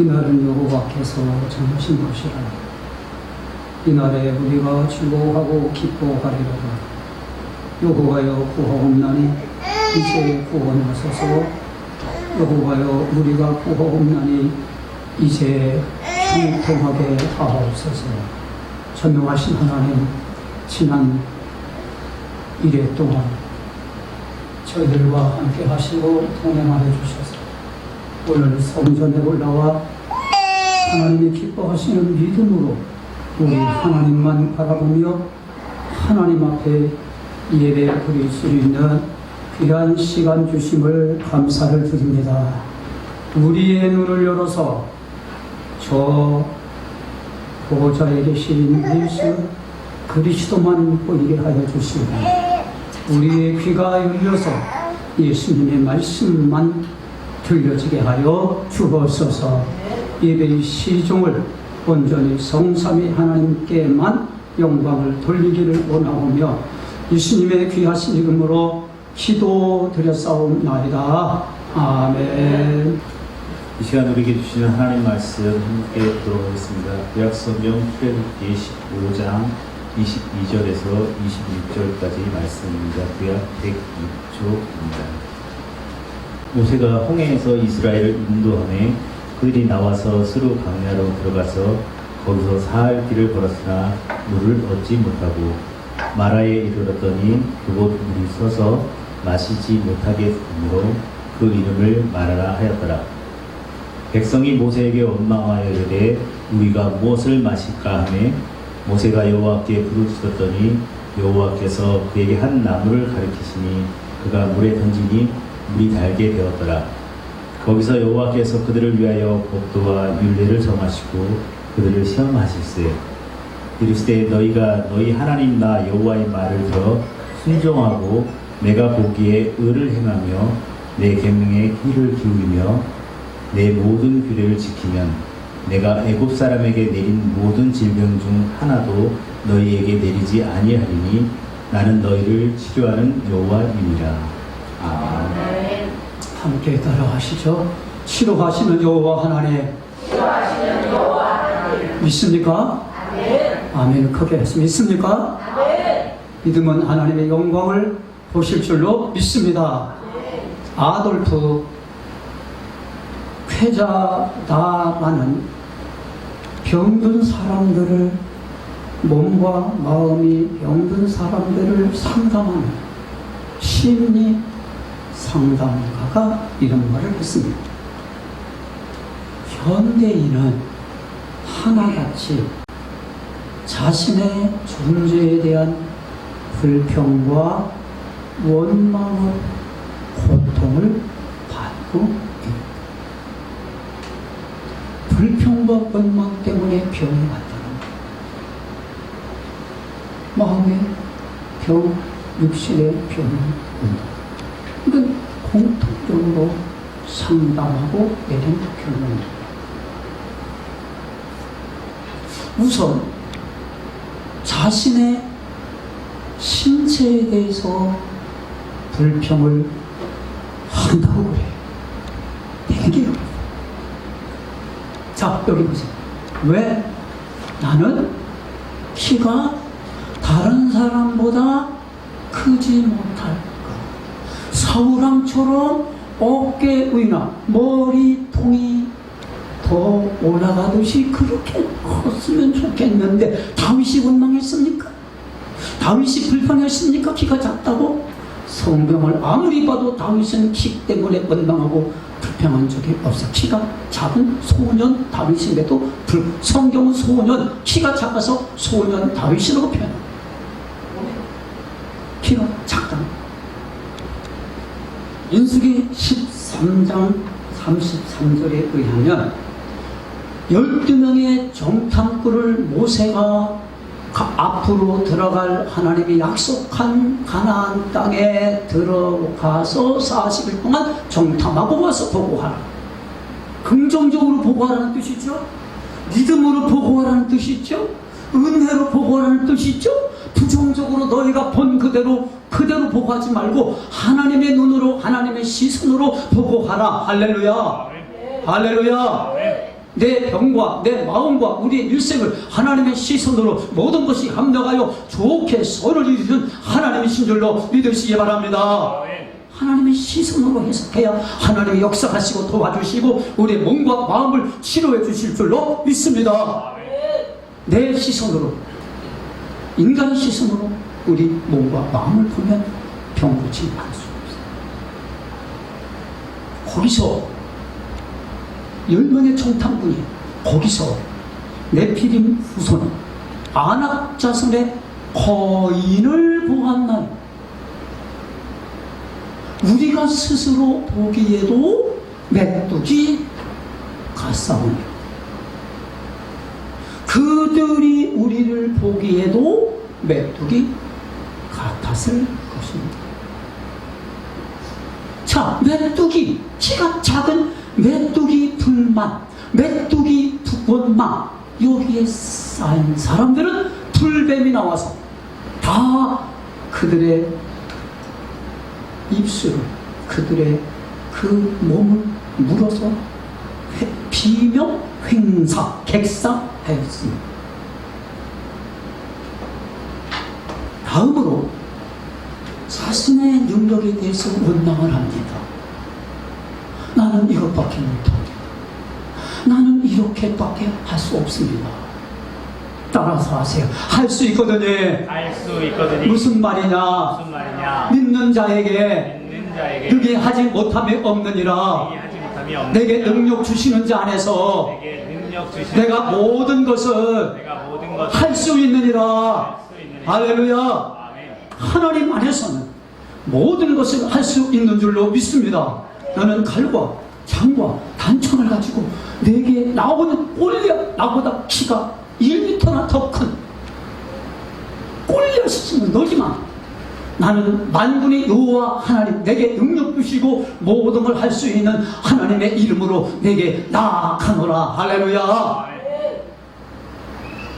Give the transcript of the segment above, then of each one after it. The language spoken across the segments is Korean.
이날은 여호와께서 정하신 것이라. 이날에 우리가 즐거워하고 기뻐하리로다. 여호와여 구하옵나니 이제 구원하소서. 여호와여 우리가 구하옵나니 이제 형통하게 하옵소서. 전능하신 하나님, 지난 1회 동안 저희들과 함께 하시고 동행하여 주셔서 오늘 성전에 올라와 하나님이 기뻐하시는 믿음으로 우리 하나님만 바라보며 하나님 앞에 예배 드릴 수 있는 귀한 시간 주심을 감사를 드립니다. 우리의 눈을 열어서 저 보호자에 계신 예수 그리스도만 보이게 하여 주시고 우리의 귀가 열려서 예수님의 말씀만 들려지게 하여 주옵소서. 예배의 시종을 온전히 성삼위 하나님께만 영광을 돌리기를 원하오며 예수님의 귀하신 이름으로 기도드렸사옵나이다. 아멘. 이 시간 우리에게 주시는 하나님 말씀 함께 듣도록 하겠습니다. 구약성경 출애굽기 15장 22절에서 26절까지 말씀입니다. 구약 102조입니다. 모세가 홍해에서 이스라엘을 인도하며 그들이 나와서 스루 광야로 들어가서 거기서 사흘 길을 걸었으나 물을 얻지 못하고 마라에 이르렀더니 그곳 물이 서서 마시지 못하게 되므로 그 이름을 마라라 하였더라. 백성이 모세에게 원망하여 이르되 우리가 무엇을 마실까 하매 모세가 여호와께 부르짖었더니 여호와께서 그에게 한 나무를 가리키시니 그가 물에 던지니 물이 달게 되었더라. 거기서 여호와께서 그들을 위하여 법도와 율례를 정하시고 그들을 시험하실세. 이르시되 너희가 너희 하나님 나 여호와의 말을 들어 순종하고 내가 보기에 의를 행하며 내 계명에 귀를 기울이며 내 모든 규례를 지키면 내가 애굽 사람에게 내린 모든 질병 중 하나도 너희에게 내리지 아니하리니 나는 너희를 치료하는 여호와이니라. 아멘. 함께 따라하시죠. 치료하시는 여호와 하나님. 믿습니까? 아멘. 아멘. 크게 했습니다. 믿습니까? 아멘. 믿음은 하나님의 영광을 보실 줄로 믿습니다. 아멘. 아돌프 쾌자다라는 병든 사람들을, 몸과 마음이 병든 사람들을 상담하는 심리 상담가가 이런 말을 했습니다. 현대인은 하나같이 자신의 존재에 대한 불평과 원망을, 고통을 받고 있다. 불평과 원망 때문에 병이 왔다는 거예요. 마음의 병, 육신의 병이 온다. 이건 공통적으로 상담하고 내린 결론입니다. 우선 자신의 신체에 대해서 불평을 한다고 그래요. 되게 자, 여기 보세요. 왜? 나는 키가 다른 사람보다 크지 못할까? 사우랑처럼 어깨위나 머리통이 더 올라가듯이 그렇게 컸으면 좋겠는데 다윗이 원망했습니까? 다윗이 불평했습니까? 키가 작다고? 성경을 아무리 봐도 다윗은 키 때문에 원망하고 불평한 적이 없어. 키가 작은 소년 다윗인데도 성경은 소년, 키가 작아서 소년 다윗이라고 표현합니다. 키가 작다. 민수기 13장 33절에 의하면 12명의 정탐꾼을 모세가 앞으로 들어갈 하나님이 약속한 가나안 땅에 들어가서 40일 동안 정탐하고 와서 보고하라. 긍정적으로 보고하라는 뜻이죠. 믿음으로 보고하라는 뜻이죠. 은혜로 보고하라는 뜻이죠. 부정적으로 너희가 본 그대로 보고하지 말고 하나님의 눈으로, 하나님의 시선으로 보고하라. 할렐루야. 할렐루야. 내 병과 내 마음과 우리의 일생을 하나님의 시선으로 모든 것이 합력하여 좋게 선을 이루는 하나님이신 줄로 믿으시기 바랍니다. 하나님의 시선으로 해석해야 하나님이 역사하시고 도와주시고 우리의 몸과 마음을 치료해 주실 줄로 믿습니다. 내 시선으로, 인간의 시선으로 우리 몸과 마음을 보면 병고치 않을 수 없어요. 거기서 10명의 청탐군이 거기서 네피림 후손 아낙 자손의 거인을 보았나니 우리가 스스로 보기에도 메뚜기 같사오니 그들이 우리를 보기에도 메뚜기 같았을 것입니다. 자, 메뚜기, 키가 작은 메뚜기 불만, 메뚜기 원망, 여기에 쌓인 사람들은 불뱀이 나와서 다 그들의 입술을, 그들의 그 몸을 물어서 비명, 횡사, 객사하였습니다. 다음으로 자신의 능력에 대해서 원망을 합니다. 나는 이것밖에 못합니다. 나는 이렇게밖에 할 수 없습니다. 따라서 하세요. 할 수 있거든요. 할 수 있거든요. 무슨 말이냐? 무슨 말이냐? 믿는 자에게 믿는 자에게 그게 하지 못함이 없느니라. 이게 하지 못함이 없느니라. 내게 능력 주시는 자 안에서 내게 능력 주시는 내가 모든 것을 내가 모든 것을 할 수 있느니라. 할수 있느니라. 할렐루야. 아멘. 하나님 안에서는 모든 것을 할 수 있는 줄로 믿습니다. 나는 칼과 창과 단총을 가지고 내게 나오는 골리앗, 나보다 키가 1m나 더 큰 골리앗이지만 너지만 나는 만군의 여호와 하나님, 내게 능력 주시고 모든 걸 할 수 있는 하나님의 이름으로 내게 나아가노라. 할렐루야.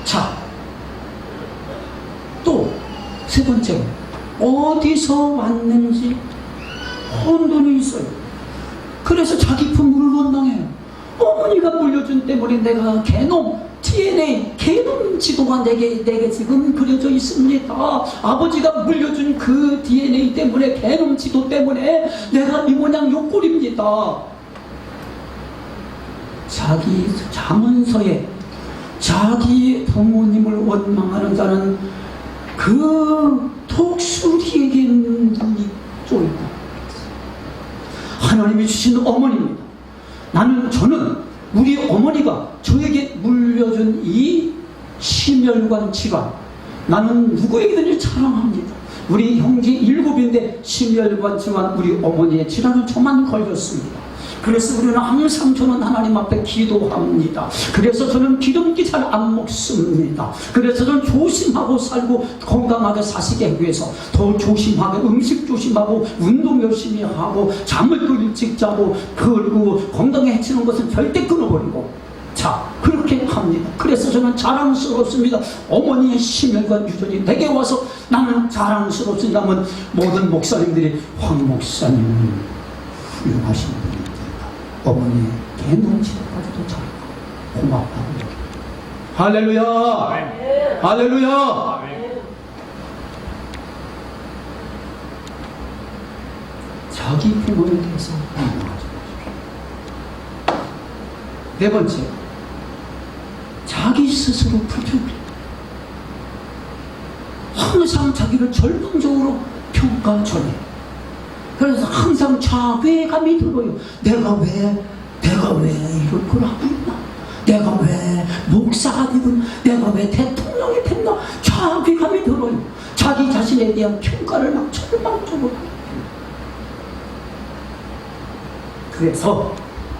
자, 또 세 번째, 어디서 왔는지 혼돈이 있어요. 그래서 자기 부모를 원망해요. 어머니가 물려준 때문에 내가 게놈, DNA, 게놈 지도가 내게 지금 그려져 있습니다. 아버지가 물려준 그 DNA 때문에, 게놈 지도 때문에 내가 이 모양 요 꼴입니다. 자기 자문서에 자기 부모님을 원망하는 자는 그 독수리에게 눈이 쫄고 하나님이 주신 어머니입니다. 저는 우리 어머니가 저에게 물려준 이 심혈관 질환, 나는 누구에게든지 자랑합니다. 우리 형제 7인데 심혈관 질환, 우리 어머니의 질환은 저만 걸렸습니다. 그래서 우리는 항상 저는 하나님 앞에 기도합니다. 그래서 저는 기름기 잘 안 먹습니다. 그래서 저는 조심하고 살고 건강하게 사시게 위해서 더 조심하게 음식 조심하고 운동 열심히 하고 잠을 또 일찍 자고 그리고 건강에 해치는 것은 절대 끊어버리고, 자, 그렇게 합니다. 그래서 저는 자랑스럽습니다. 어머니의 심혈관 유전이 내게 와서 나는 자랑스럽습니다면 모든 목사님들이 황 목사님은 훌륭하신 분입니다. 어머니의 개놈치도까지도 잘 고맙다고 얘기해요. 할렐루야. 아멘. 할렐루야. 아멘. 자기 부모에 대해서 원망하지 마십시오. 네 번째, 자기 스스로 불평해. 항상 자기를 절망적으로 평가전해. 그래서 항상 자괴감이 들어요. 내가 왜 이럴 걸 하고 있나? 내가 왜 목사가 되든, 내가 왜 대통령이 됐나? 자괴감이 들어요. 자기 자신에 대한 평가를 막 절망적으로 합니다. 그래서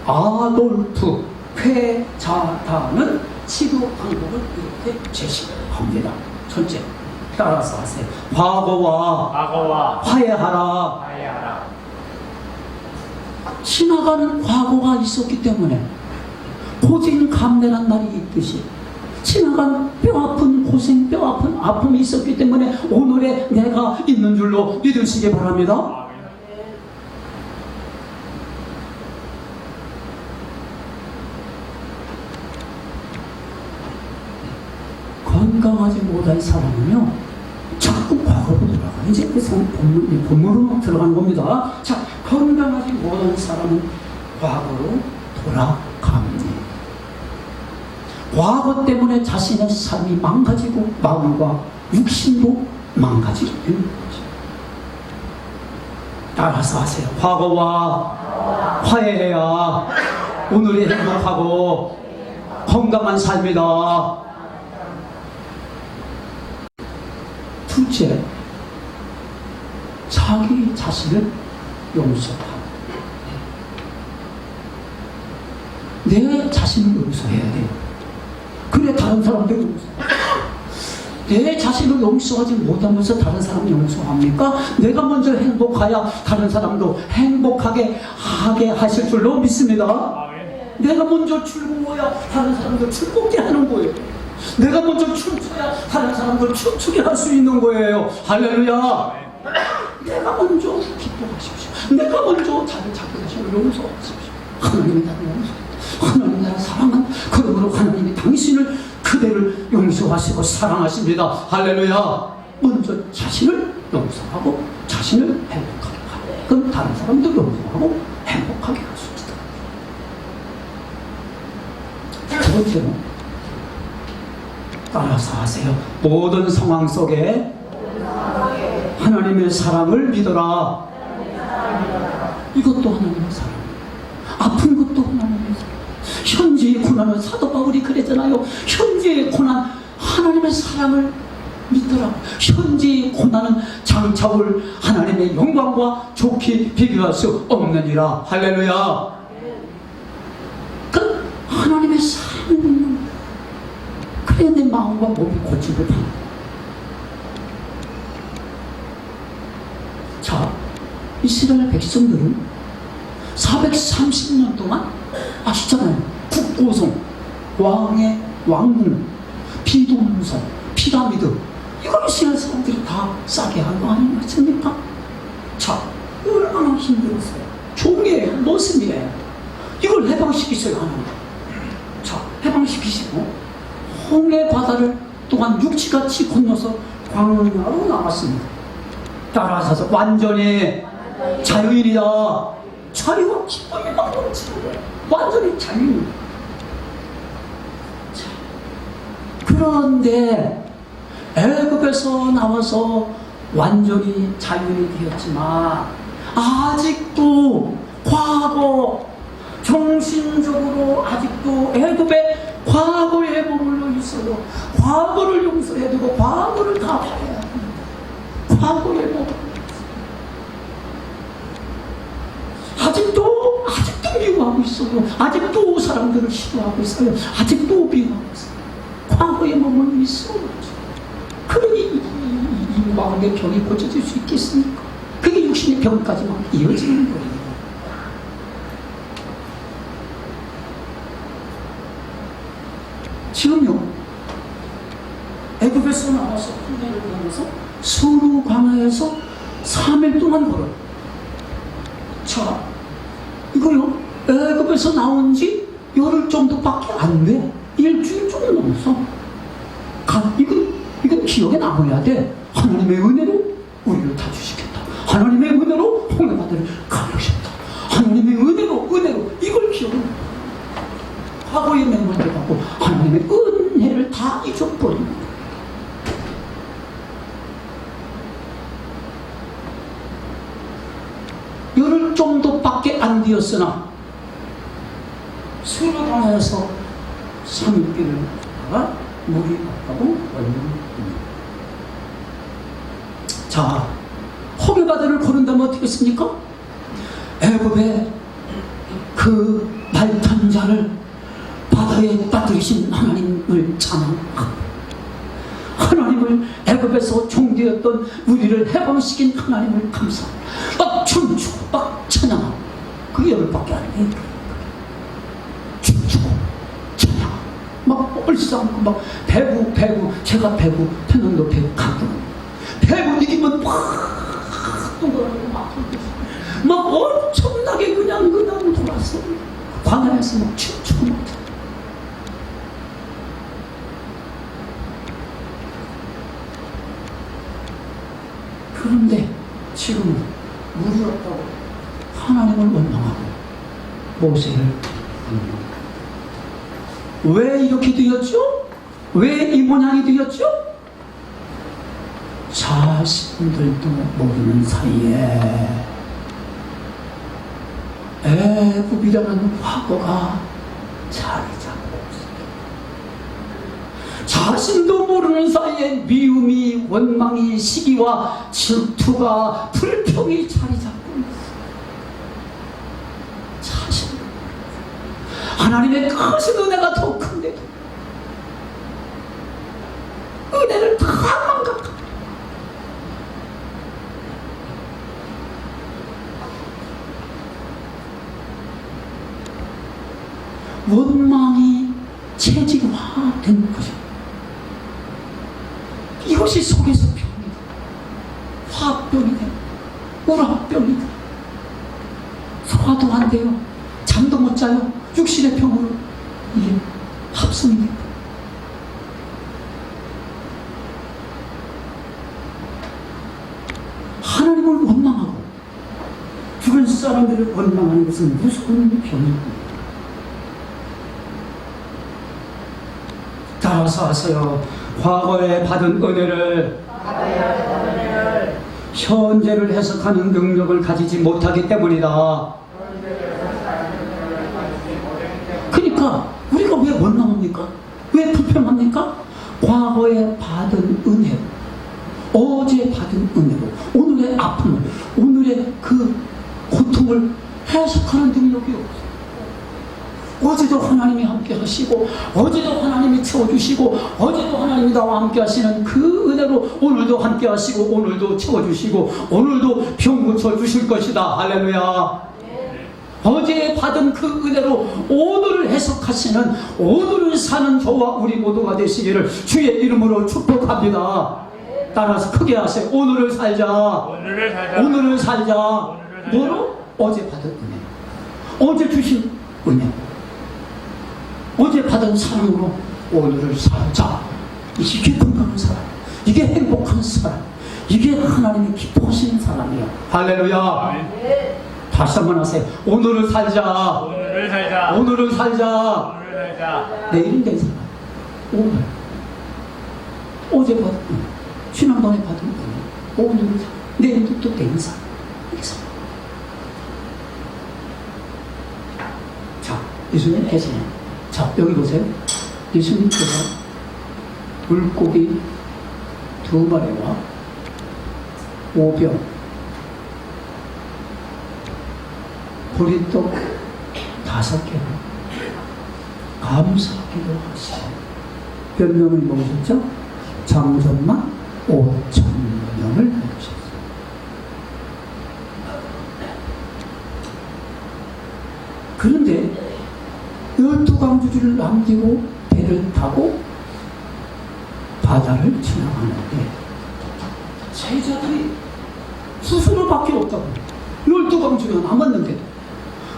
아돌프 회자단은 치료 방법을 이렇게 제시합니다. 첫째, 따라서 하세요. 과거와 화해하라. 지나가는 과거가 있었기 때문에 고생 감내란 말이 있듯이 지나간 뼈아픈 고생, 뼈아픈 아픔이 있었기 때문에 오늘의 내가 있는 줄로 믿으시기 바랍니다. 건강하지 못한 사람은요, 자꾸 과거로 돌아가. 이제 그 본문으로 들어가는 겁니다. 자, 건강하지 못한 사람은 과거로 돌아갑니다. 과거 때문에 자신의 삶이 망가지고 마음과 육신도 망가지게 되는 거죠. 따라서 하세요. 과거와 화해해야 오늘이 행복하고 건강한 삶이다. 둘째, 자기 자신을 용서하고, 내 자신을 용서해야 돼요. 그래 다른 사람들 용서해요. 내 자신을 용서하지 못하면서 다른 사람 용서합니까? 내가 먼저 행복해야 다른 사람도 행복하게 하게 하실 줄로 믿습니다. 내가 먼저 즐거워야 다른 사람도 즐겁게 하는 거예요. 내가 먼저 춤춰야 다른 사람도 춤추게 할 수 있는 거예요. 할렐루야. 내가 먼저 기뻐하십시오. 내가 먼저 다른 자신을 용서하십시오. 하나님이 나를 용서합니다. 하나님이 나를 사랑한, 그러므로 하나님이 당신을, 그대를 용서하시고 사랑하십니다. 할렐루야. 먼저 자신을 용서하고 자신을 행복하게 하고, 그럼 다른 사람도 용서하고 행복하게 할 수 있다. 두 번째로, 따라서 하세요. 모든 상황 속에 하나님의 사랑을 믿어라. 이것도 하나님의 사랑. 아픈 것도 하나님의 사랑. 현재의 고난은, 사도 바울이 그랬잖아요. 현재의 고난, 하나님의 사랑을 믿더라. 현재의 고난은 장차 올 하나님의 영광과 좋게 비교할 수 없느니라. 할렐루야. 그 하나님의 사랑을 믿는 거예요. 그래야 내 마음과 몸이 고치고 다. 자, 이스라엘 백성들은 430년 동안 아시잖아요. 국고성, 왕의 왕궁, 비동산, 피라미드, 이걸 이스라엘 사람들이 다 싸게 한 거 아닙니까? 자, 얼마나 힘들었어요. 종이에요, 머슴이에요. 이걸 해방시키셔야 하는 거예요. 자, 해방시키시고 홍해 바다를 또한 육지같이 건너서 광야로 나왔습니다. 따라서 완전히 자유인이다. 자유와 기쁨이 막 넘치는 거예요. 완전히 자유인. 자, 그런데 애굽에서 나와서 완전히 자유인이 되었지만 아직도 과거, 정신적으로 아직도 애굽의 과거에 머물러 있어요. 과거를 용서해야 되고 과거를 다 화해해야 됩니다. 과거에 머물러 아직도 미워하고 있어요. 아직도 사람들을 싫어하고 있어요. 아직도 미워하고 있어요. 과거에 머물러 있어요. 그러니 이 마음의 병이 고쳐질 수 있겠습니까? 그게 육신의 병까지만 이어지는 거예요. 지금요, 애굽에서 나와서 홍해를 건너서 수르 광야에서 3일 동안 걸어요. 자, 이거요, 애굽에서 나온 지 열흘 정도밖에 안 돼. 일주일 조금 넘었어. 이건 기억에 남아야 돼. 하나님의 은혜로 우리를 다 주시겠다. 하나님의 은혜로 홍해 바다를 가르셨다. 하나님의 은혜로 이걸 기억해. 과거의 맹물들 갖고 하나님의 은혜를 다 잊어버립니다. 열흘 정도밖에 안 되었으나 수르강에서 3일길을 가다가 물이 없다고 원룸입니다. 자, 홍해바다를 고른다면 어떻겠습니까? 애굽의 그 말탄 자를 바다에 빠뜨리신 하나님을 찬양하고, 하나님을 애굽에서 종되었던 우리를 해방시킨 하나님을 감사하고 막 춤추고 막 찬양하고, 그게 열흘밖에 안 돼. 춤추고 찬양하고 막 얼싸안고 막 배구 제가 배구 태권도 배구 강도 배구 이기면 막 동그라고 막 엄청나게 그냥 돌았어. 광야에서 막 춤추고 막. 지금 물이 없다고 하나님을 원망하고 모세를 왜 이렇게 되었죠? 왜 이 모양이 되었죠? 자신들도 모르는 사이에 애굽이라는 과거가 자리 잡고 있습니다. 자신도 모르는 사이에 미움이, 원망이, 시기와 질투가, 불평이 자리 잡고 있습니다. 자신 하나님의 크신 은혜가 더 큰데도 은혜를 다 망각합니다. 원망이 체질화된 것입니다. 이것이 속에서 병이다. 화병이다. 우라병이다. 소화도 안 돼요. 잠도 못 자요. 육신의 병으로 이게 합성이 됩니다. 하나님을 원망하고 주변 사람들을 원망하는 것은 무서운 병입니다. 따라서 하세요. 과거에 받은 은혜를 현재를 해석하는 능력을 가지지 못하기 때문이다. 그러니까 우리가 왜 원망합니까? 왜 불평합니까? 과거에 받은 은혜로, 어제 받은 은혜로 오늘의 아픔을, 오늘의 그 고통을 해석하는 능력이 없어요. 어제도 하나님이 함께 하시고, 어제도 하나님이 채워주시고, 어제도 하나님이 나와 함께 하시는 그 은혜로 오늘도 함께 하시고, 오늘도 채워주시고, 오늘도 병 고쳐주실 것이다. 할렐루야. 어제 받은 그 은혜로 오늘을 해석하시는, 오늘을 사는 저와 우리 모두가 되시기를 주의 이름으로 축복합니다. 따라서 크게 하세요. 오늘을 살자. 오늘을 살자. 뭐로? 어제 받은 은혜, 어제 주신 은혜, 어제 받은 사랑으로 오늘을 살자. 이게 건강한 사람, 이게 행복한 사람, 이게 하나님이 기뻐하시는 사람이야. 할렐루야. 다시 한번 하세요. 오늘을 살자. 오늘을 살자. 오늘을 살자. 오늘을 살자. 내일은 된 사람, 오늘, 어제 받은 은혜, 지난번에 받은 은혜, 오늘을 살자. 내일도 또 된 사람. 이게 사람. 자, 예수님 계시네. 자, 여기 보세요. 예수님께서 물고기 2마리와 5병, 보리떡 5개로 감사하기도 하시고, 몇 명을 먹으셨죠? 장정만 5,000명을 먹으셨어요. 그런데 12강주를 남기고 배를 타고 바다를 지나가는데 제자들이 스스로밖에 없다고, 12강주가 남았는데도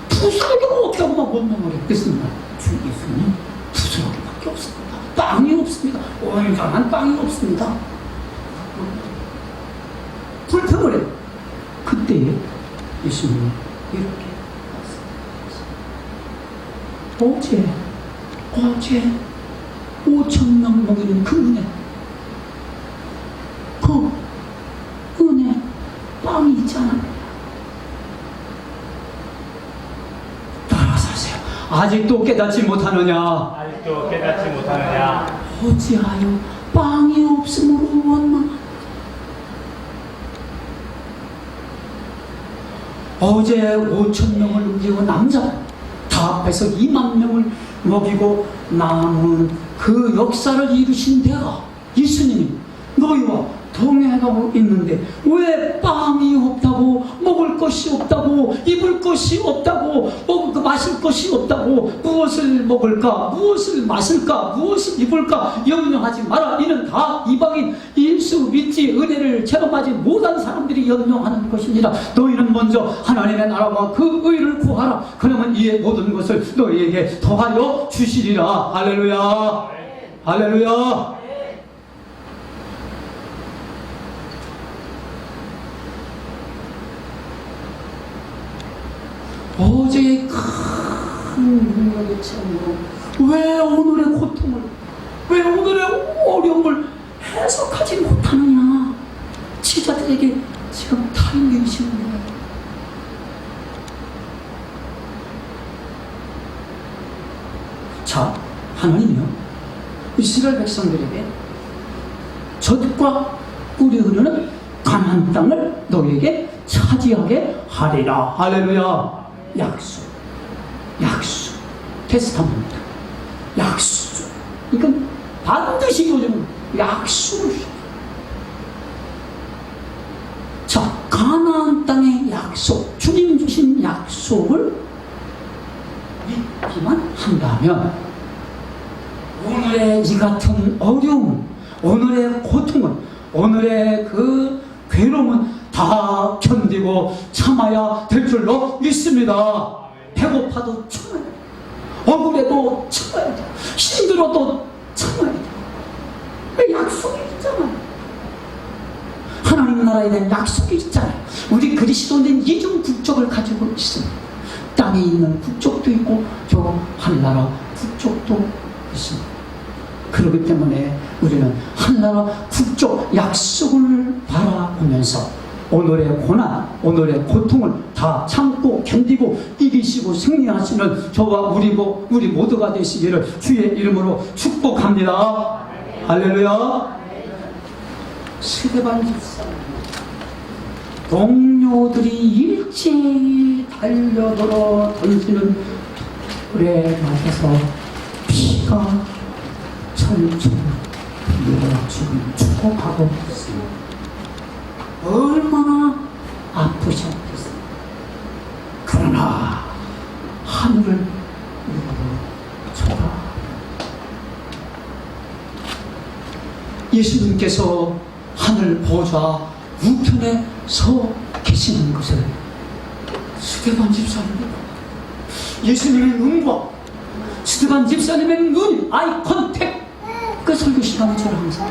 부스러기가 없다고 막 원망을 했겠습니다. 주 예수님, 부스러기밖에 없습니다. 빵이 없습니다. 온전한 빵이 없습니다. 불평을 해요. 그때 예수님이 이렇게 어제 5,000명 먹이는 그 은혜, 그 은혜 빵이 있잖아요. 따라서 하세요. 아직도 깨닫지 못하느냐? 아직도 깨닫지 못하느냐? 어찌하여 빵이 없음으로 원망하느냐? 어제 5,000명을 먹이고 남자 다 합해서 2만 명을 먹이고 남은 그 역사를 이루신 데가 예수님이 너희와 동행하고 있는데 왜 빵이 없다고, 먹을 것이 없다고, 입을 것이 없다고, 마실 것이 없다고, 무엇을 먹을까, 무엇을 마실까, 무엇을 입을까 염려하지 마라. 이는 다 이방인 예수 믿지 은혜를 체험하지 못한 사람들이 염려하는 것이니라. 너희는 먼저 하나님의 나라와 그 의를 구하라. 그러면 이의 모든 것을 너희에게 더하여 주시리라. 할렐루야. 할렐루야. 아버지의 큰 능력의 체험으로 왜 오늘의 고통을, 왜 오늘의 어려움을 해석하지 못하느냐. 지자들에게 지금 타임계시는 거예요. 자, 하나님이요, 이스라엘 백성들에게 젖과 꿀이 흐르는 가나안 땅을 너희에게 차지하게 하리라. 할렐루야. 약속, 약속, 테스타먼트, 약속. 이건 반드시 이루어지는 약속을. 자, 가나안 땅의 약속, 주님 주신 약속을 믿기만 한다면 오늘의 이 같은 어려움, 오늘의 고통은, 오늘의 그 괴로움은 다 견디고 참아야 될 줄로 믿습니다. 배고파도 참아야 돼. 억울해도 참아야 돼. 힘들어도 참아야 돼. 왜 약속이 있잖아요. 하나님 나라에 대한 약속이 있잖아요. 우리 그리스도인은 이중 국적을 가지고 있습니다. 땅에 있는 국적도 있고 저 하늘나라 국적도 있습니다. 그렇기 때문에 우리는 하늘나라 국적 약속을 바라보면서 오늘의 고난, 오늘의 고통을 다 참고 견디고 이기시고 승리하시는 저와 우리 모두가 되시기를 주의 이름으로 축복합니다. 할렐루야. 스데반 집사님 동료들이 일제히 달려들어 던지는 불에 맞아서 피가 철철 흘러 죽어가고 있습니다. 얼마나 아프셨겠어요. 그러나 하늘을 쳐다 예수님께서 하늘 보좌 우편에 서 계시는 것을 스데반 집사님이 예수님의 눈과 스데반 집사님의 눈, 아이 컨택, 그 설교 시간에 저를 항상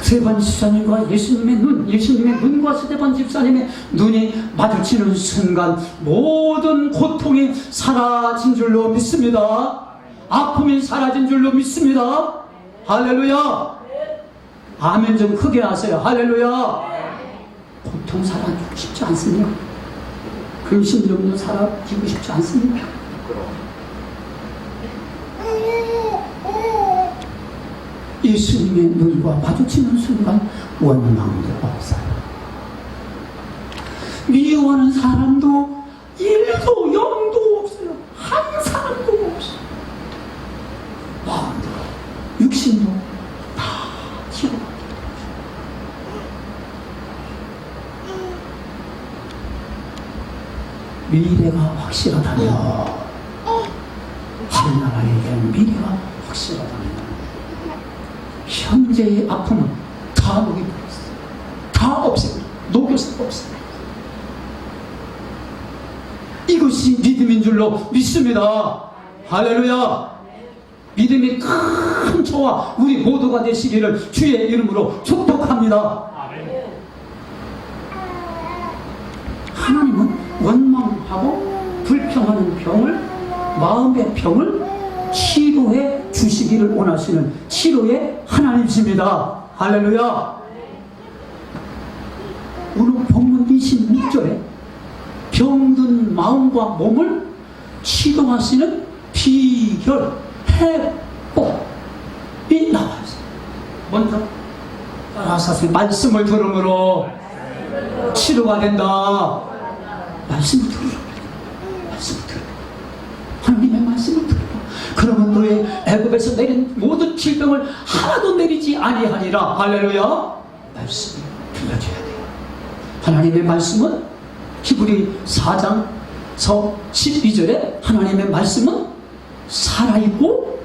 스데반 집사님과 예수님의 눈, 예수님의 눈과 스데반 집사님의 눈이 마주치는 순간 모든 고통이 사라진 줄로 믿습니다. 아픔이 사라진 줄로 믿습니다. 할렐루야. 아멘 좀 크게 하세요. 할렐루야. 고통 사라지고 싶지 않습니까? 근심 없는 사라지고 싶지 않습니까? 예수님의 눈과 마주치는 순간 원망도 없어요. 미워하는 사람도 1도 0도 없어요. 한 사람도 없어요. 마음도 육신도 다 치료받게 미래가 확실하다면, 하늘나라에 대한 미래가 확실하다면 현재의 아픔은 다 녹여버렸어요. 다 없애요. 녹여서 없애요. 이것이 믿음인 줄로 믿습니다. 할렐루야. 믿음이 큰 저와 우리 모두가 되시기를 주의 이름으로 축복합니다. 하나님은 원망하고 불평하는 병을, 마음의 병을 치료해 주시기를 원하시는 치료의 하나님이십니다. 할렐루야. 오늘 본문 26절에 병든 마음과 몸을 치료하시는 비결, 해법이 나와 있어요. 먼저 따라서 말씀을 들음으로 치료가 된다. 말씀을 들으라. 말씀을 들으라. 하나님의 말씀을 들으라. 그러면 너의 애굽에서 내린 모든 질병을 하나도 내리지 아니하리라. 할렐루야. 말씀을 들려줘야 돼요. 하나님의 말씀은 히브리 4장서 12절에 하나님의 말씀은 살아있고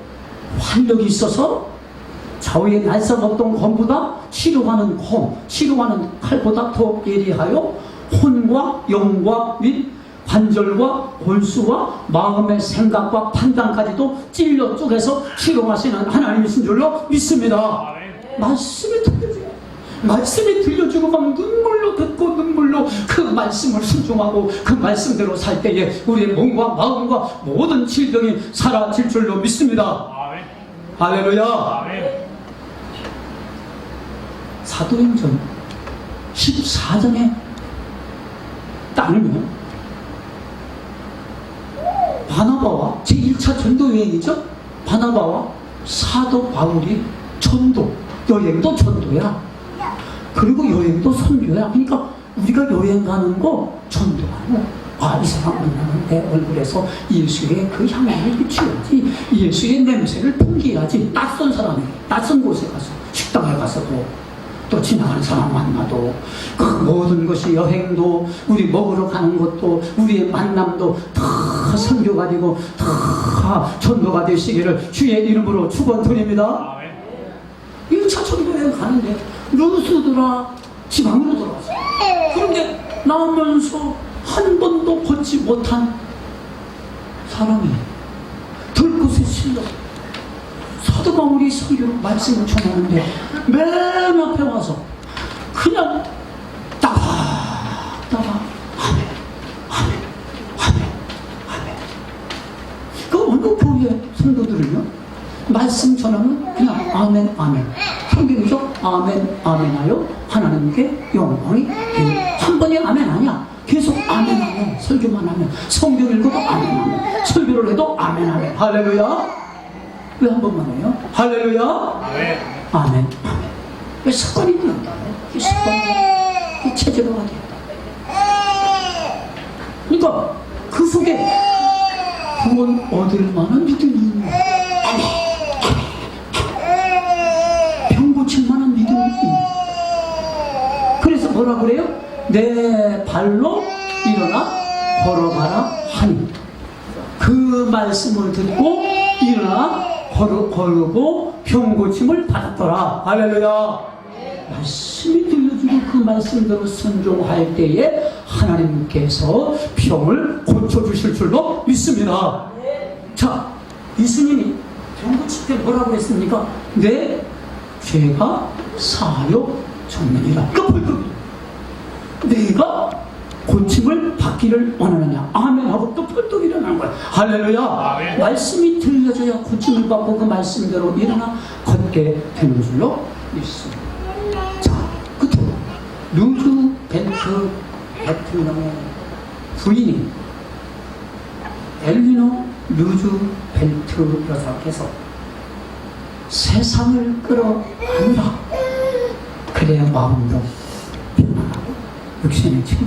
활력이 있어서 좌우에 날선 어떤 검보다 치료하는 검, 치료하는 칼보다 더 예리하여 혼과 영과 및 관절과 골수와 마음의 생각과 판단까지도 찔러 쪼개서 치료하시는 하나님이신 줄로 믿습니다. 말씀을 들려줘요. 말씀이 들려주고 막 눈물로 듣고 눈물로 그 말씀을 순종하고 그 말씀대로 살 때에 우리의 몸과 마음과 모든 질병이 사라질 줄로 믿습니다. 아멘. 할렐루야. 아멘. 사도행전 14장에 따르면 바나바와 제1차 전도 여행이죠. 바나바와 사도 바울이 전도, 여행도 전도야. 그리고 여행도 선교야. 그러니까 우리가 여행 가는 거 전도하는 거. 아, 이 사람 만나면 내 얼굴에서 예수의 그 향기를 비추어야지. 예수의 냄새를 풍기해야지. 낯선 사람이 낯선 곳에 가서 식당에 가서도 또 지나가는 사람 만나도 그 모든 것이 여행도 우리 먹으러 가는 것도 우리의 만남도 다 선교가 되고 다 전도가 되시기를 주의 이름으로 축원드립니다. 아멘. 1차 전도여행 가는데 루스드라 지방으로 들어왔어. 그런데 나오면서 한 번도 걷지 못한 사람이 들곳에 실려 사도 바울이 설교로 말씀을 전하는데 맨 앞에 와서 그냥 따박 아멘 아멘 아멘 아멘. 그 어느 교회 성도들은요 말씀 전하면 그냥 아멘 아멘. 성경이죠. 아멘 아멘하여 하나님께 영광이 되고. 한 번에 아멘 아니야. 계속 아멘 아멘. 설교만 하면 성경 읽어도 아멘 아멘. 설교를 해도 아멘 아멘. 할렐루야. 왜 한 번만 해요? 할렐루야. 아멘. 아멘 아멘. 왜 습관이 된다. 이 습관이 이 체제가 된다. 그러니까 그 속에 구원 얻을 만한 믿음이 있는 거야. 병 고칠 만한 믿음이 있는 거야. 그래서 뭐라 그래요? 내 발로 일어나 걸어가라 하니 그 말씀을 듣고 일어나 걸고 병 고침을 받았더라. 할렐루야. 말씀이 들려주고 그 말씀대로 순종할 때에 하나님께서 병을 고쳐주실 줄로 믿습니다. 자, 예수님이 병 고칠 때 뭐라고 했습니까? 내 죄가 사하여 졌느니라. 내가 고침을 받기를 원하느냐. 아멘 하고 또 펄떡 일어나는 거야. 할렐루야. 아멘. 말씀이 들려줘야 고침을 받고 그 말씀대로 일어나 걷게 되는 줄로 믿습니다. 자, 끝으로 루즈 벤트 대통령의 부인이 엘리노 루즈 벤트 여사께서 세상을 끌어안으라. 그래야 마음도 편안하고 육신의 친구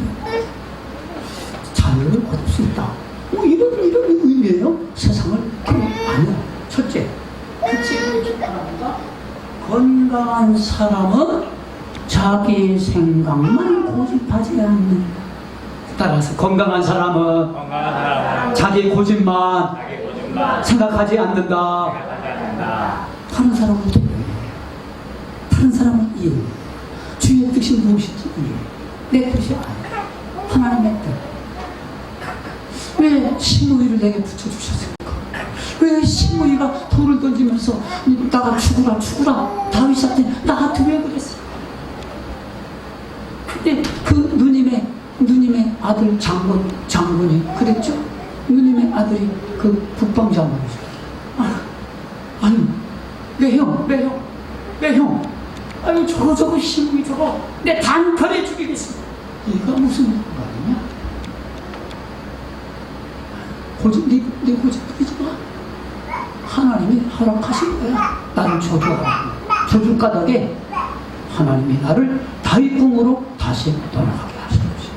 자유를 얻을 수 있다. 이런 의미예요. 세상을 끌어안으라. 첫째 하나보다 건강한 사람은 자기 생각만 고집하지 않는. 따라서 건강한 사람은 건강한 사람은 자기 고집만 자기 고집만 생각하지 않는다. 생각하지 않는다. 다른 사람은 어떻게 해요? 다른 사람은 이해. 주의 뜻이 무엇인지 이해. 내 뜻이 아니야. 하나님의 뜻. 왜 신무이를 내게 붙여주셨을까? 왜 신무이가 돌을 던지면서 나가 죽으라 다윗한테 나한테 왜 그랬을까? 근데 그 누님의 아들 장군이 그랬죠? 누님의 아들이 그 국방장관이죠. 아니 왜 형? 아니 저거 신무이 저거 내 단칼에 죽이겠어. 얘가 무슨 말이냐? 네 고집 부리지 마. 하나님이 허락하신 거야. 나를 저주하라. 저주 까닭에 하나님이 나를 다윗궁으로 다시 떠나가게 하신 것이.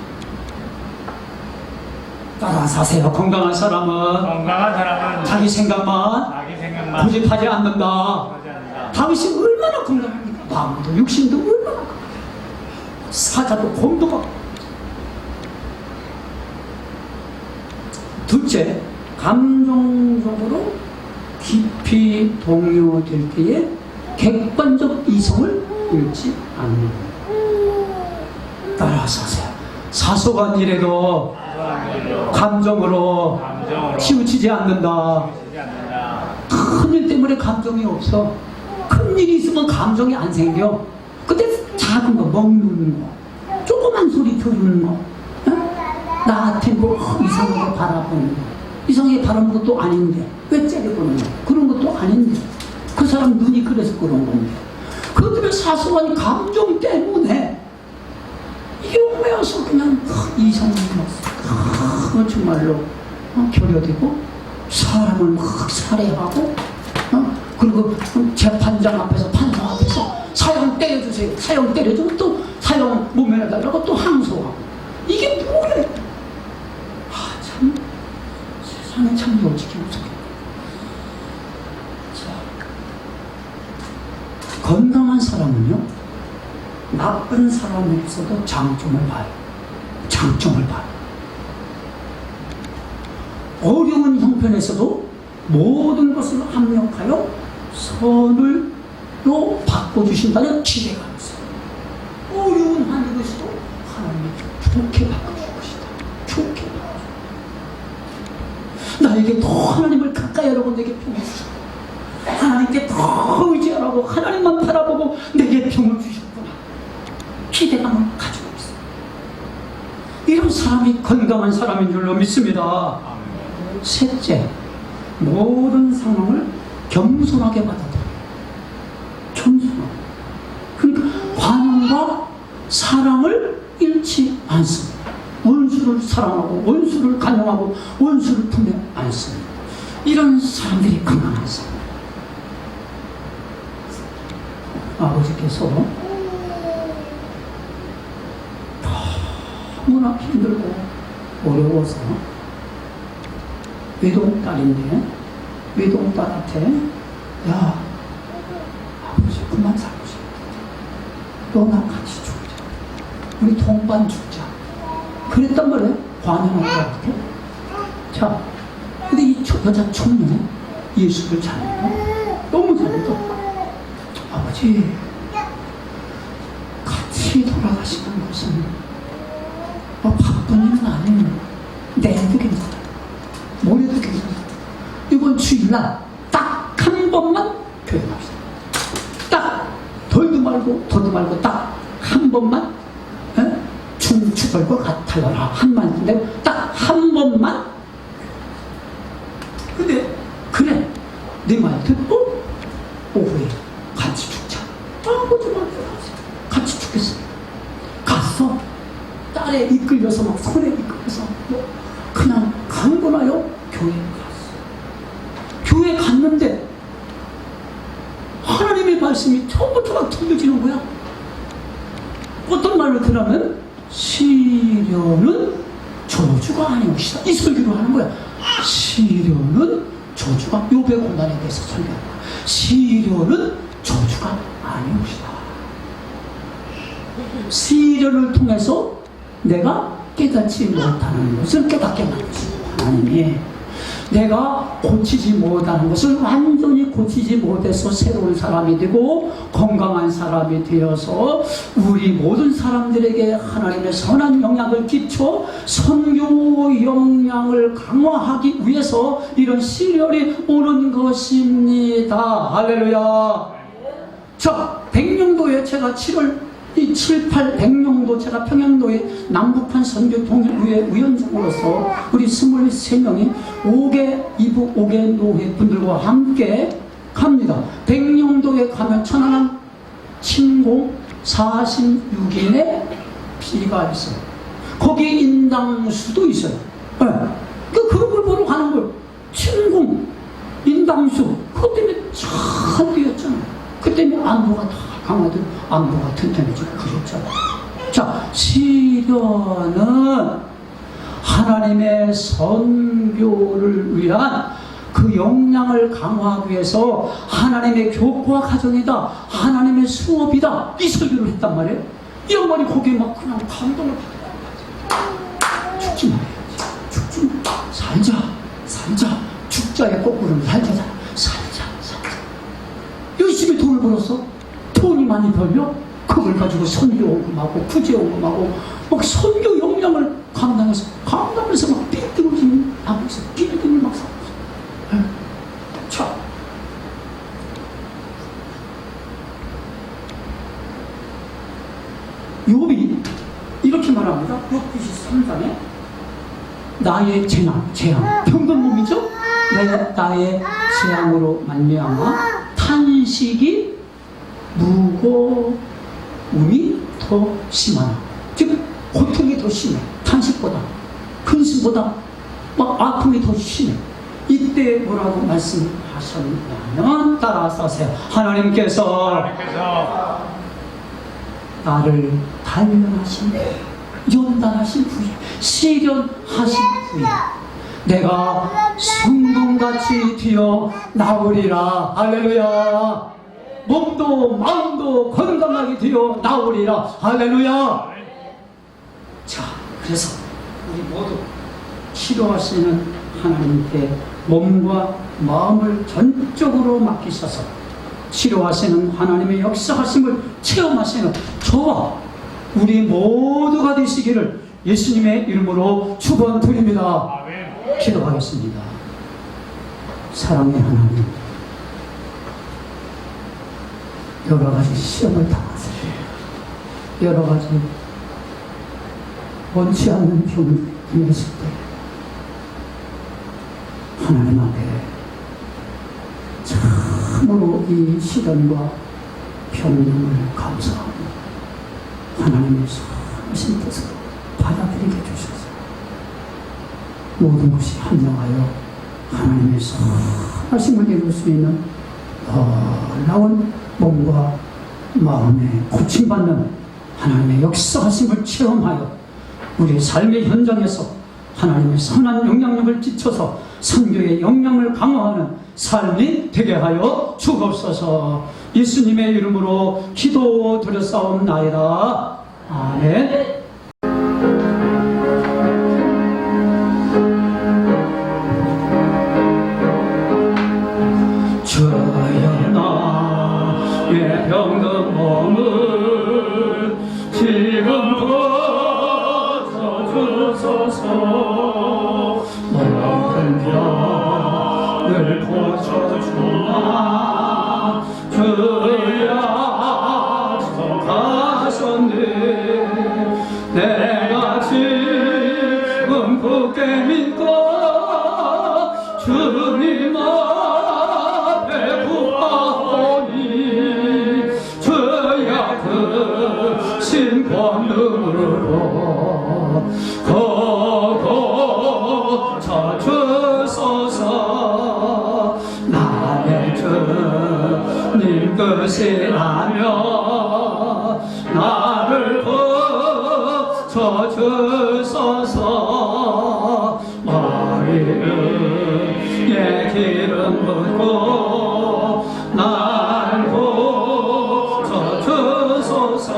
따라 사세요. 건강한 사람은 자기 생각만 고집하지 않는다. 하지 않는다. 다윗이 얼마나 건강합니까? 마음도 육신도 얼마나 건강합니까? 사자도 곰도 막. 둘째, 감정적으로 깊이 동요될 때에 객관적 이성을 잃지 않는. 따라서 하세요. 사소한 일에도 감정으로 치우치지 않는다. 치지 않는다. 큰 일 때문에 감정이 없어. 큰 일이 있으면 감정이 안 생겨. 근데 작은 거 먹는 거, 조그만 소리 들은 거, 어? 나한테 뭐 이상하게 바라보는 거, 이상하게 바라보는 것도 아닌데 왜 째려보는 거, 그런 것도 아닌데 그 사람 눈이 그래서 그런 건데 그들의 사소한 감정 때문에 이게 오면서 그냥 이상하게 막 정말로 결여되고 사람을 막 살해하고 그리고 재판장 앞에서 판사 앞에서 사형 때려주세요. 사형 때려주면 또 사형 못 면해달라고 또 항소하고 이게 뭐래? 참 세상에 참 솔직히 무섭게. 건강한 사람은요 나쁜 사람에서도 장점을 봐요. 장점을 봐요. 어려운 형편에서도 모든 것을 합력하여 선을로 바꿔주신다는 기대가 있어요. 어려운 환경에서도 하나님이 좋게 바꿔줄 것이다. 좋게 바꿔줄. 나에게 더 하나님을 가까이 하라고 내게 병을 주셨고 하나님께 더 의지하라고 하나님만 바라보고 내게 병을 주셨구나. 기대감을 가지고 있어요. 이런 사람이 건강한 사람인 줄로 믿습니다. 셋째, 모든 상황을 겸손하게 받아들여요. 겸손하게. 그러니까 관용과 사랑을 잃지 않습니다. 원수를 사랑하고 원수를 간용하고 원수를 품에 안습니다. 이런 사람들이 건강한 사람. 아버지께서 너무나 힘들고 어려워서 외동딸인데 외동딸한테 야 아버지 그만 살고 싶다. 너랑 같이 죽자. 우리 동반 죽자. 그랬단 말이에요. 관용할 것 같아. 자, 근데 이 여자 청년은 예수를 잘 믿어. 너무 잘 믿어. 아버지 같이 돌아가시는 것은 바쁜 일은 아니에요. 내일도 괜찮아요. 모레도 괜찮아요. 이번 주일날 딱 한 번만 교회 갑시다. 딱 덜도 말고 더도 말고 딱 한 번만 춤추 걸고 달라라 한마디인데 딱 한 번만. 근데 그래 내 말 듣고 오후에 같이 죽자. 아버지 말 같이 죽겠어. 갔어. 딸에 이끌려서 막 손에 이끌려서 그냥 강권하여 교회에 갔어. 교회에 갔는데 하나님의 말씀이 처음부터 막 들려지는 거야. 어떤 말을 들으면 시련은 저주가 아니옵시다. 이 설교를 하는 거야. 시련은 저주가 욥의 고난에 대해서 설교하는 거야. 시련은 저주가 아니옵시다. 시련을 통해서 내가 깨닫지 못하는 것을 깨닫게 만드시고 하나님이 내가 고치지 못하는 것을 완전히 고치지 못해서 새로운 사람이 되고 건강한 사람이 되어서 우리 모든 사람들에게 하나님의 선한 영향을 끼쳐 선교 영향을 강화하기 위해서 이런 시련이 오는 것입니다. 할렐루야. 자, 백령도에 제가 7, 8 백령도 제가 평양도의 남북한 선교 통일의회 위원장으로서 우리 23명이 5개 이북 5개 노회 분들과 함께 갑니다. 백령도에 가면 천안함 침공 46인의 비가 있어요. 거기에 인당수도 있어요. 네. 그런 걸 보러 가는 거예요. 침공, 인당수, 그것 때문에 잘 되었잖아요. 그 때문에 안보가 다 강화되고 안보가 튼튼해지고 그랬잖아요. 자, 시련은 하나님의 선교를 위한 그 역량을 강화하기 위해서 하나님의 교과 과정이다. 하나님의 수업이다. 이 설교를 했단 말이에요. 이 양반이 거기에 막 그냥 감동을 받고 죽지 말아야지. 죽지 마. 살자. 죽자의 거꾸로는 살자잖아. 살자. 열심히 돈을 벌었어. 돈이 많이 벌려? 그걸 가지고 선교원금하고 구제원금하고 막 선교 역량을 감당해서 막 삐뚤어지는 하고 있어. 삐뚤이 막 사고 있어. 자, 33장에 나의 재앙, 병든 몸이죠? 나의 재앙으로 말미암아 탄식이 무거움이 더 심하나. 즉 고통이 더 심해. 탄식보다, 근심보다 막 아픔이 더 심해. 이때 뭐라고 말씀하셨냐면 따라서 하세요. 하나님께서 나를 단련하신 연단하신 후에, 시련하신 후에 내가 성동같이 되어 나오리라. 할렐루야. 몸도 마음도 건강하게 되어 나오리라. 할렐루야. 자, 그래서 우리 모두 치료하시는 하나님께 몸과 마음을 전적으로 맡기셔서 치료하시는 하나님의 역사하심을 체험하시는 저와 우리 모두가 되시기를 예수님의 이름으로 축원드립니다. 기도하겠습니다. 사랑의 하나님, 여러 가지 시험을 당하세요. 여러 가지 원치 않는 병이 임했을 때 하나님 앞에 참으로 이 시련과 평능을 감사하고 하나님의 선하신 뜻을 받아들이게 주셔서 모든 것이 한정하여 하나님의 선하심을 이룰 수 있는 놀라운 몸과 마음에 고침받는 하나님의 역사하심을 체험하여 우리 삶의 현장에서 하나님의 선한 영향력을 끼쳐서 선교의 영향을 강화하는 삶이 되게 하여 주옵소서. 예수님의 이름으로 기도드렸사옵나이다. 아멘. 주여 나의 병든 몸을 지금 고쳐주소서. 모든 병을 고쳐주나 주여 약속하셨네. 내가 지금 굳게 믿고 주님 앞에 구하오니 주여 크신 권능으로 고쳐주소서. 나의 주님 뜻이라며 나를 고쳐주소서. 머리에 기름 붓고 날 고쳐주소서.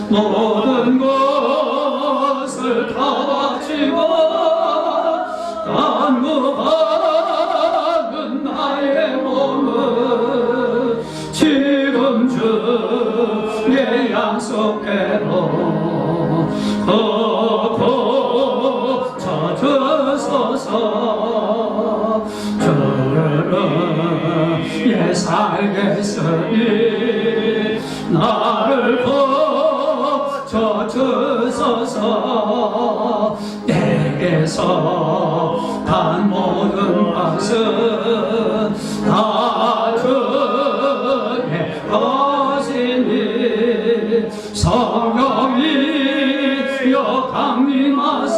모든 것을 다 바치고 간구하는 나의 몸은 지금 주의 약속대로 고쳐주소서. 주를 위해 살겠으니 나를 고쳐주소서. 내게서 단 모든 것은 다 주의 것이니 성령이여 강림하사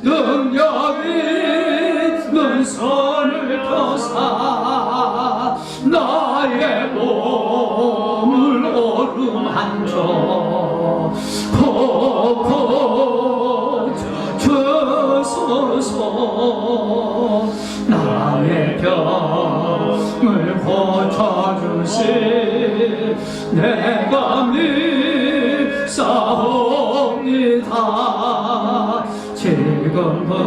능력 있는 손을 펴사 나의 몸을 오름한저 고쳐주소서. 나의 병을 고쳐주시 내가 믿사옵니다. 지금부터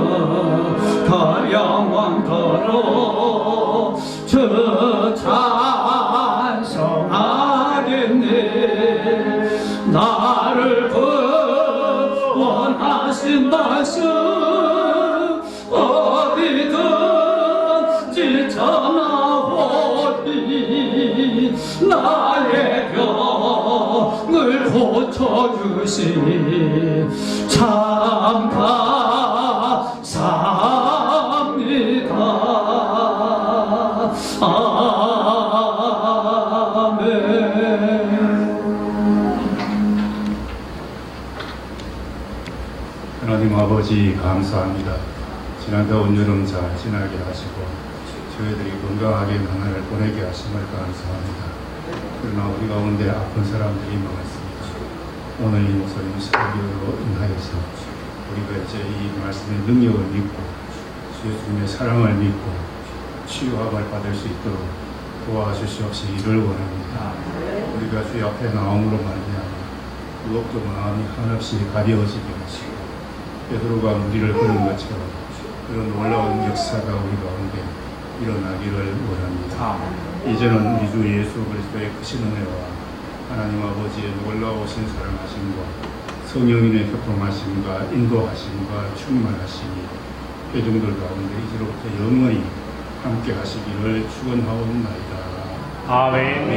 영원토록 주 찬송하겠네. 나를 구원하신 말씀 어디든지 전하오니 나의 병을 고쳐주시 참 감사합니다. 아멘. 하나님 아버지 감사합니다. 지난 더운 여름 잘 지나게 하시고 저희들이 건강하게 나날을 보내게 하심을 감사합니다. 그러나 우리 가운데 아픈 사람들이 많습니다. 오늘 이 목사님 설교로 인하여서 우리가 이제 이 말씀의 능력을 믿고 주님의 사랑을 믿고 치유함을 받을 수 있도록 도와주시옵시기를 원합니다. 우리가 주 앞에 나옴으로 말미암아 무겁도 마음이 한없이 가벼워지게 하시고 베드로가 우리를 그런 것처럼 그런 놀라운 역사가 우리 가운데 일어나기를 원합니다. 이제는 우리 주 예수 그리스도의 크신 은혜와 하나님 아버지의 놀라우신 사랑하심과 성령님의 교통하심과 인도하심과 충만하심이 회중들 가운데 이제로부터 영원히 함께 하시기를 축원하옵나이다. 아멘. 아멘.